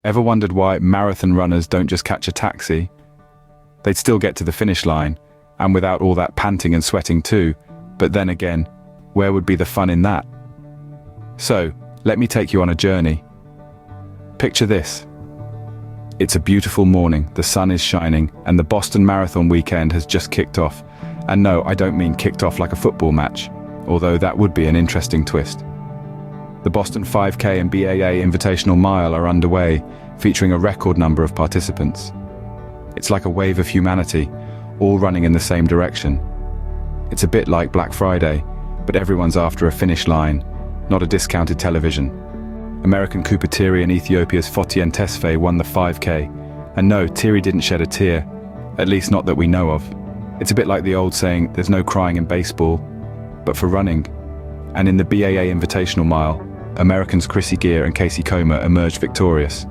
Ever wondered why marathon runners don't just catch a taxi? They'd still get to the finish line, and without all that panting and sweating too, but then again, where would be the fun in that? So, let me take you on a journey. Picture this. It's a beautiful morning, the sun is shining, and the Boston Marathon weekend has just kicked off. And no, I don't mean kicked off like a football match, although that would be an interesting twist. The Boston 5K and B.A.A. Invitational Mile are underway, featuring a record number of participants. It's like a wave of humanity, all running in the same direction. It's a bit like Black Friday, but everyone's after a finish line, not a discounted television. American Cooper Thierry and Ethiopia's Fotien Tesfaye won the 5K, and no, Thierry didn't shed a tear, at least not that we know of. It's a bit like the old saying, there's no crying in baseball, but for running. And in the B.A.A. Invitational Mile, Americans Chrissy Gear and Casey Comer emerged victorious.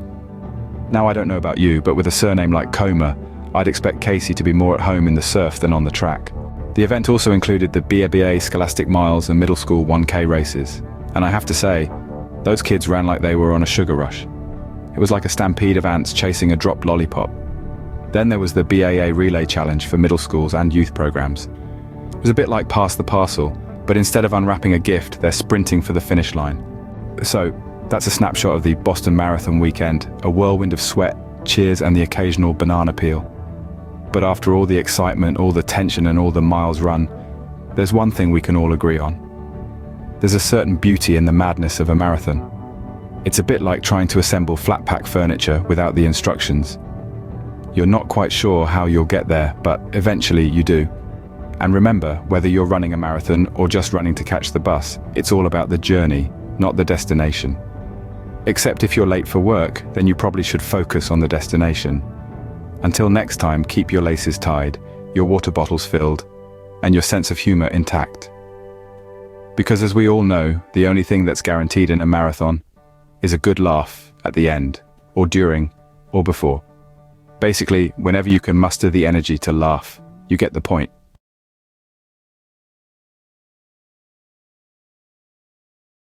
Now I don't know about you, but with a surname like Comer, I'd expect Casey to be more at home in the surf than on the track. The event also included the B.A.A. Scholastic Miles and Middle School 1K races, and I have to say, those kids ran like they were on a sugar rush. It was like a stampede of ants chasing a dropped lollipop. Then there was the B.A.A. Relay Challenge for middle schools and youth programs. It was a bit like Pass the Parcel, but instead of unwrapping a gift, they're sprinting for the finish line. So, that's a snapshot of the Boston Marathon weekend, a whirlwind of sweat, cheers and the occasional banana peel. But after all the excitement, all the tension and all the miles run, there's one thing we can all agree on. There's a certain beauty in the madness of a marathon. It's a bit like trying to assemble flat-pack furniture without the instructions. You're not quite sure how you'll get there, but eventually you do. And remember, whether you're running a marathon or just running to catch the bus, it's all about the journey, not the destination. Except if you're late for work, then you probably should focus on the destination. Until next time, keep your laces tied, your water bottles filled, and your sense of humor intact. Because as we all know, the only thing that's guaranteed in a marathon is a good laugh at the end, or during, or before. Basically, whenever you can muster the energy to laugh, you get the point.